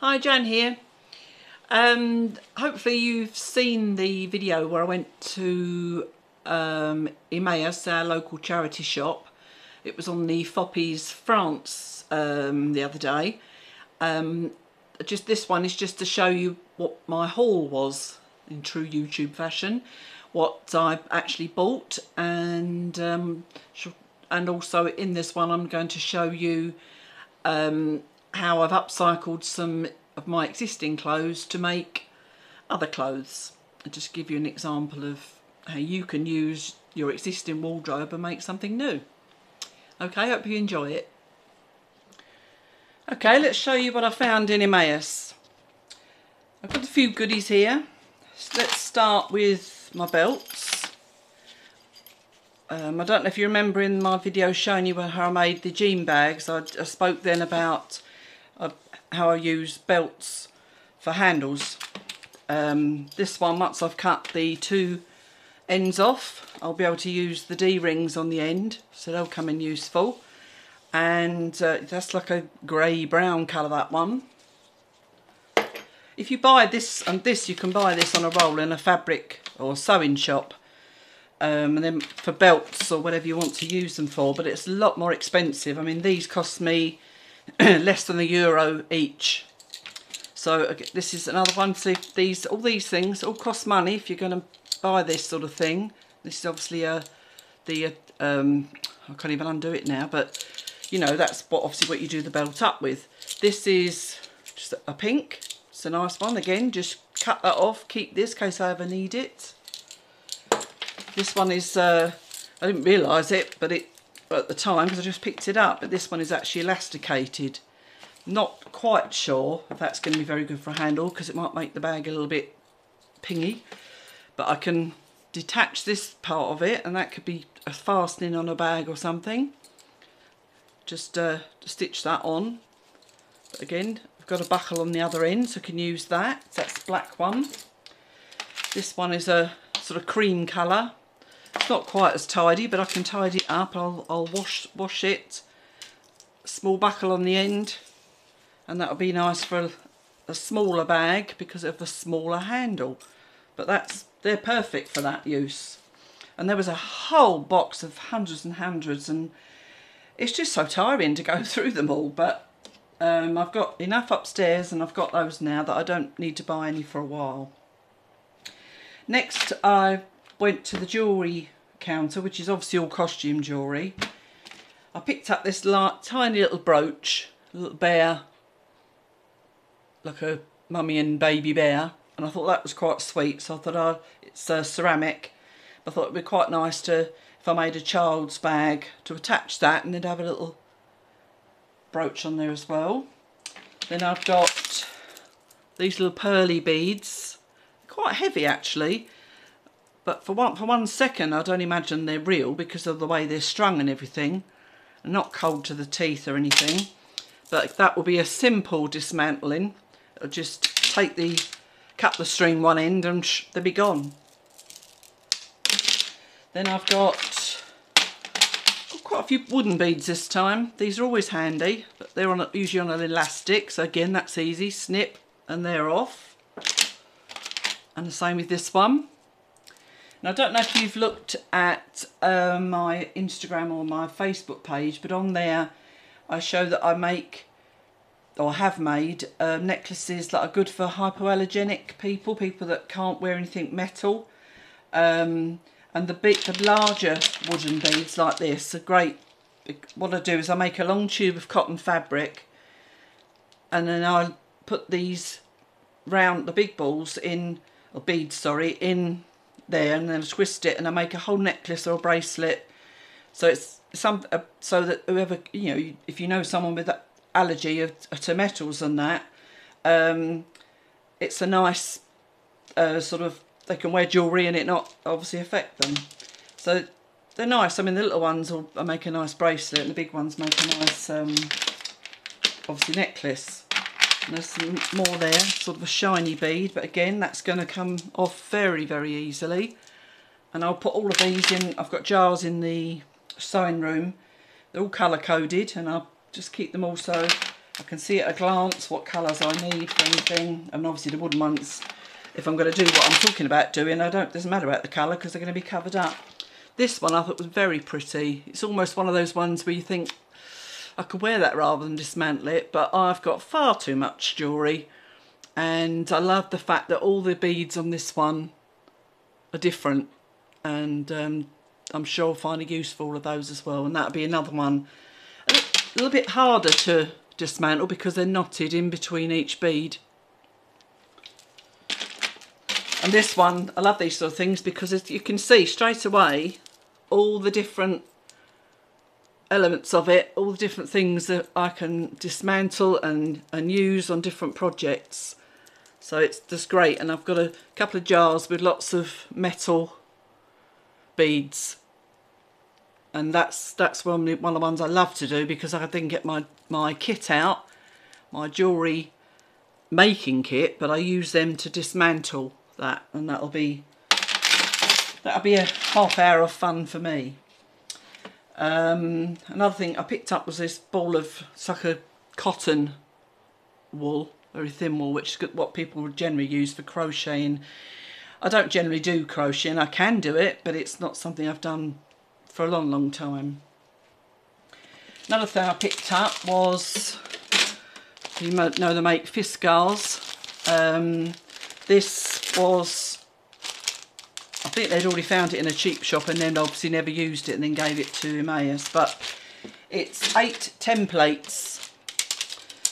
Hi, Jan here. Hopefully you've seen the video where I went to Emmaus, our local charity shop. It was on the FOPY'S France the other day. Just this one is just to show you what my haul was in true YouTube fashion, what I actually bought, and also in this one I'm going to show you how I've upcycled some of my existing clothes to make other clothes, and just give you an example of how you can use your existing wardrobe and make something new. Okay, hope you enjoy it. Okay, let's show you what I found in Emmaus. I've got a few goodies here. So let's start with my belts. I don't know if you remember in my video showing you how I made the jean bags. I spoke then about how I use belts for handles. This one, once I've cut the two ends off, I'll be able to use the D-rings on the end, so they'll come in useful. And that's like a grey brown colour, that one. If you buy this and this, you can buy this on a roll in a fabric or sewing shop, and then for belts or whatever you want to use them for, but it's a lot more expensive. I mean, these cost me less than €1 each. So this is another one. So all these things all cost money if you're going to buy this sort of thing. This is obviously I can't even undo it now, but you know, that's obviously what you do the belt up with. This is just a pink. It's a nice one. Again, just cut that off, keep this in case I ever need it. This one is I didn't realise it, but at the time, because I just picked it up, but this one is actually elasticated. Not quite sure if that's going to be very good for a handle, because it might make the bag a little bit pingy, but I can detach this part of it, and that could be a fastening on a bag or something. Just to stitch that on. But again, I've got a buckle on the other end, so I can use that. That's the black one. This one is a sort of cream colour. It's not quite as tidy, but I can tidy it up. I'll wash it. Small buckle on the end, and that'll be nice for a smaller bag because of the smaller handle. But they're perfect for that use. And there was a whole box of hundreds and hundreds, and it's just so tiring to go through them all. But I've got enough upstairs, and I've got those now that I don't need to buy any for a while. Next, I went to the jewellery counter, which is obviously all costume jewellery. I picked up this tiny little brooch, a little bear, like a mummy and baby bear, and I thought that was quite sweet, so I thought it's ceramic. I thought it would be quite nice to, if I made a child's bag, to attach that and then have a little brooch on there as well. Then I've got these little pearly beads, quite heavy actually. But for one second, I don't imagine they're real because of the way they're strung and everything. And not cold to the teeth or anything. But that will be a simple dismantling. I'll just cut the string one end and they'll be gone. Then I've got quite a few wooden beads this time. These are always handy, but they're usually on an elastic. So again, that's easy. Snip and they're off. And the same with this one. Now, I don't know if you've looked at my Instagram or my Facebook page, but on there I show that I make, or have made, necklaces that are good for hypoallergenic people that can't wear anything metal. And the larger wooden beads like this are great. What I do is I make a long tube of cotton fabric, and then I put these round, the big balls in, or beads, sorry, in there, and then I twist it and I make a whole necklace or a bracelet. So it's so that whoever, you know, if you know someone with that allergy to metals and that, it's a nice sort of, they can wear jewellery and it not obviously affect them. So they're nice. I mean, the little ones will make a nice bracelet, and the big ones make a nice obviously necklace. And there's some more there, sort of a shiny bead, but again, that's going to come off very, very easily. And I'll put all of these in. I've got jars in the sewing room. They're all colour coded, and I'll just keep them also I can see at a glance what colours I need for anything. And obviously the wooden ones, if I'm going to do what I'm talking about doing, doesn't matter about the colour because they're going to be covered up. This one I thought was very pretty. It's almost one of those ones where you think, I could wear that rather than dismantle it, but I've got far too much jewellery, and I love the fact that all the beads on this one are different, and I'm sure I'll find a use for all of those as well. And that'll be another one a little bit harder to dismantle because they're knotted in between each bead. And this one, I love these sort of things because as you can see straight away all the different elements of it, all the different things that I can dismantle and use on different projects. So it's just great. And I've got a couple of jars with lots of metal beads, and that's one of the ones I love to do because I then get my kit out, my jewellery making kit, but I use them to dismantle that, and that'll be a half hour of fun for me. Another thing I picked up was this ball of sucker cotton wool, very thin wool, which is what people would generally use for crocheting. I don't generally do crocheting. I can do it, but it's not something I've done for a long time. Another thing I picked up was, you know, they make FOPY'SCreations. This was, I think they'd already found it in a cheap shop and then obviously never used it and then gave it to Emmaus. But it's 8 templates,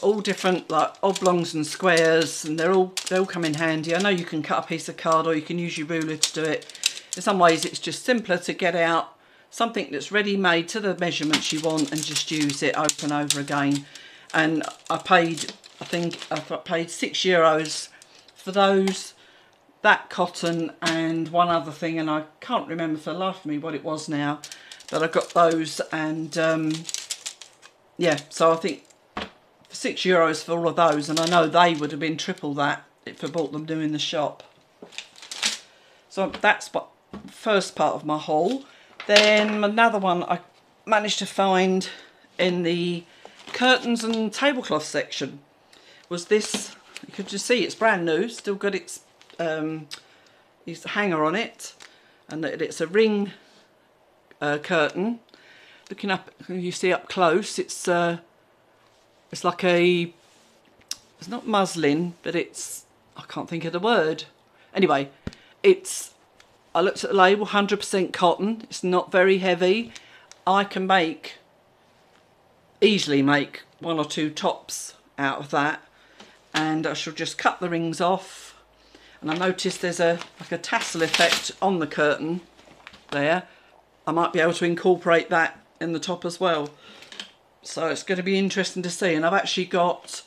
all different, like oblongs and squares, and they all come in handy. I know you can cut a piece of card or you can use your ruler to do it. In some ways it's just simpler to get out something that's ready made to the measurements you want and just use it over and over again. And I paid, I think I paid €6 for those, that cotton and one other thing, and I can't remember for the life of me what it was now, but I got those. And yeah, so I think for €6 for all of those, and I know they would have been triple that if I bought them new in the shop. So that's what first part of my haul. Then another one I managed to find in the curtains and tablecloth section was this. You could just see it's brand new, still got its hanger on it, and it's a ring curtain. Looking up, you see up close, it's like a, it's not muslin, but it's, I can't think of the word. Anyway, it's, I looked at the label, 100% cotton. It's not very heavy. I can easily make 1 or 2 tops out of that, and I shall just cut the rings off. And I noticed there's like a tassel effect on the curtain there. I might be able to incorporate that in the top as well. So it's going to be interesting to see. And I've actually got,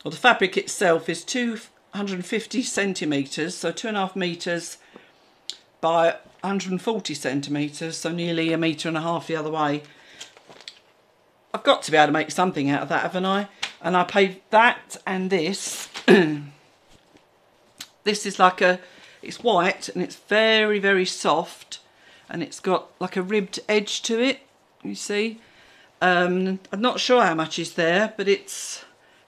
well, the fabric itself is 250 centimetres, so 2.5 metres by 140 centimetres, so nearly 1.5 metres the other way. I've got to be able to make something out of that, haven't I? And I paid that and this. This is like it's white and it's very, very soft, and it's got like a ribbed edge to it, you see. I'm not sure how much is there, but it's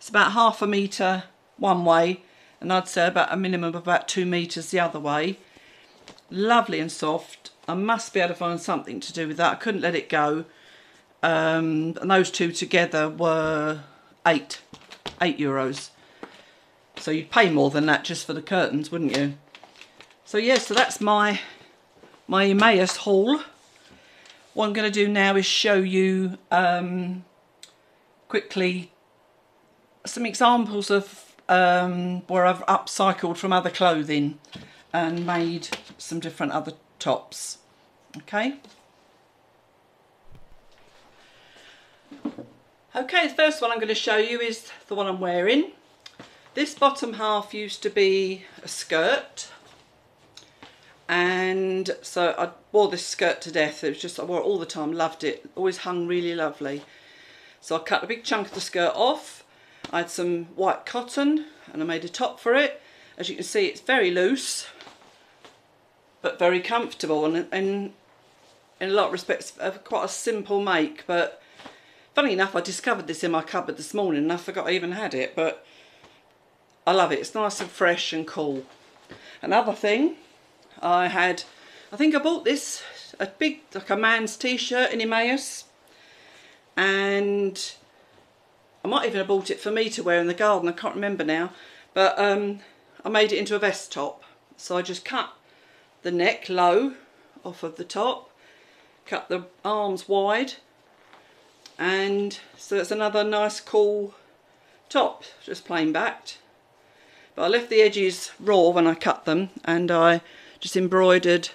about 0.5 metre one way, and I'd say about a minimum of about 2 metres the other way. Lovely and soft. I must be able to find something to do with that. I couldn't let it go. And those two together were €8. So you'd pay more than that just for the curtains, wouldn't you? So yeah, so that's my Emmaus haul. What I'm going to do now is show you quickly some examples of where I've upcycled from other clothing and made some different other tops. Okay. Okay, the first one I'm going to show you is the one I'm wearing. This bottom half used to be a skirt, and so I wore this skirt to death. It was just, I wore it all the time, loved it, always hung really lovely. So I cut a big chunk of the skirt off. I had some white cotton and I made a top for it. As you can see, it's very loose but very comfortable, and in a lot of respects quite a simple make, but Funny enough, I discovered this in my cupboard this morning and I forgot I even had it, but I love it. It's nice and fresh and cool. Another thing I had, I think I bought this, a big, like a man's t-shirt in Emmaus, and I might even have bought it for me to wear in the garden, I can't remember now, but I made it into a vest top. So I just cut the neck low off of the top, cut the arms wide, and so it's another nice cool top, just plain backed. But I left the edges raw when I cut them, and I just embroidered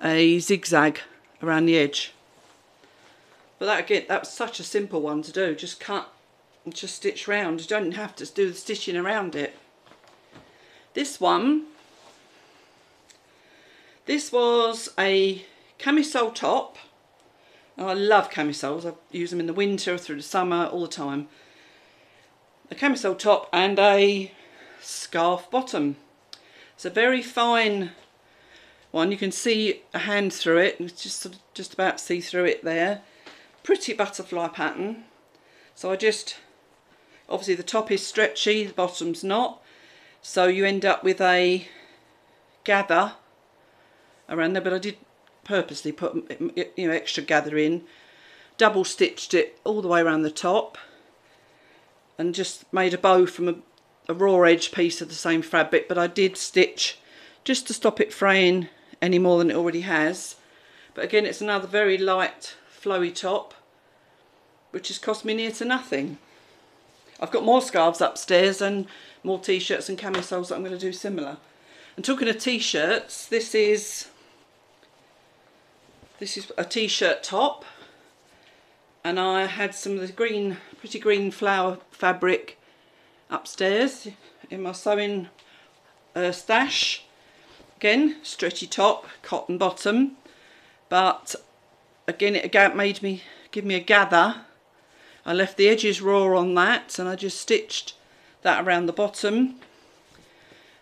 a zigzag around the edge. But that, again, that was such a simple one to do. Just cut and just stitch round. You don't have to do the stitching around it. This one, this was a camisole top. And I love camisoles. I use them in the winter, through the summer, all the time. A camisole top and a scarf bottom. It's a very fine one. You can see a hand through it. It's just sort of just about see through it there. Pretty butterfly pattern. So I just, obviously the top is stretchy, the bottom's not. So you end up with a gather around there, but I did purposely put, you know, extra gather in. Double stitched it all the way around the top and just made a bow from a raw edge piece of the same fabric, but I did stitch just to stop it fraying any more than it already has. But again, it's another very light flowy top, which has cost me near to nothing. I've got more scarves upstairs and more t-shirts and camisoles that I'm going to do similar. And talking of t-shirts, this is a t-shirt top, and I had some of the green, pretty green flower fabric upstairs in my sewing stash. Again, stretchy top, cotton bottom, but again it give me a gather. I left the edges raw on that, and I just stitched that around the bottom.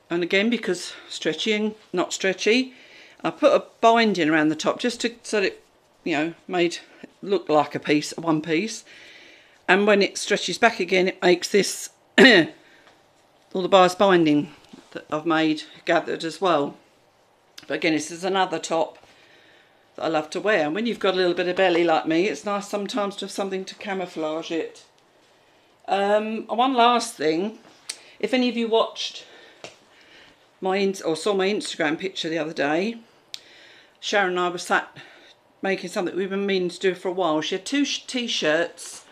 And again, because stretchy and not stretchy, I put a binding around the top just to, so that it, you know, made it look like a piece, one piece. And when it stretches back again, it makes this all the bias binding that I've made gathered as well. But again, this is another top that I love to wear. And when you've got a little bit of belly like me, it's nice sometimes to have something to camouflage it. One last thing, if any of you watched or saw my Instagram picture the other day, Sharon and I were sat making something we've been meaning to do for a while. She had two t-shirts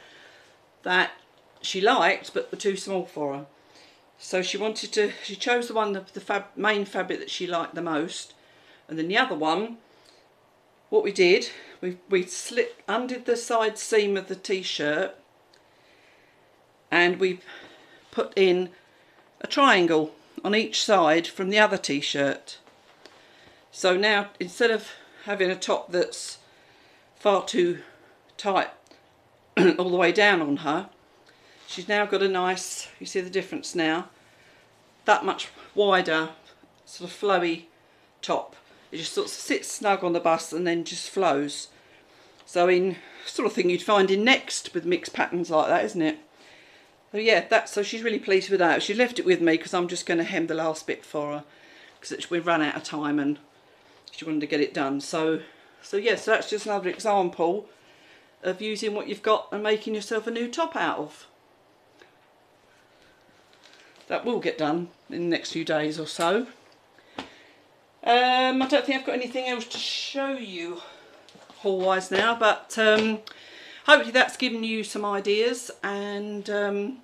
that she liked but were too small for her. So she chose the one, the main fabric that she liked the most. And then the other one, what we did, we undid the side seam of the t-shirt, and we put in a triangle on each side from the other t-shirt. So now, instead of having a top that's far too tight all the way down on her, she's now got a nice, you see the difference now, that much wider, sort of flowy top. It just sort of sits snug on the bust and then just flows. So in sort of thing you'd find in Next with mixed patterns like that, isn't it? So yeah, so she's really pleased with that. She left it with me because I'm just going to hem the last bit for her, because we've run out of time and she wanted to get it done. So yeah, so that's just another example of using what you've got and making yourself a new top out of. That will get done in the next few days or so. I don't think I've got anything else to show you haul wise now, but hopefully that's given you some ideas. And the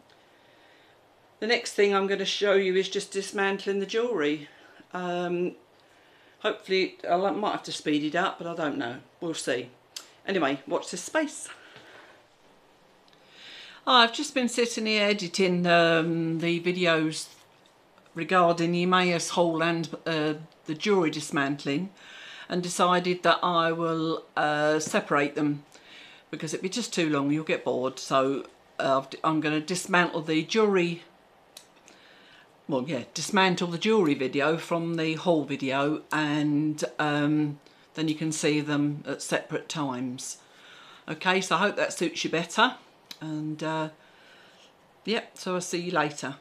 next thing I'm going to show you is just dismantling the jewellery. Hopefully I might have to speed it up, but I don't know, we'll see. Anyway, watch this space. I've just been sitting here editing the videos regarding the Emmaus haul and the jewellery dismantling, and decided that I will separate them, because it'd be just too long, you'll get bored. So I'm going to dismantle the jewellery, well yeah, dismantle the jewellery video from the haul video, and then you can see them at separate times. Okay, so I hope that suits you better. And yeah, so I'll see you later.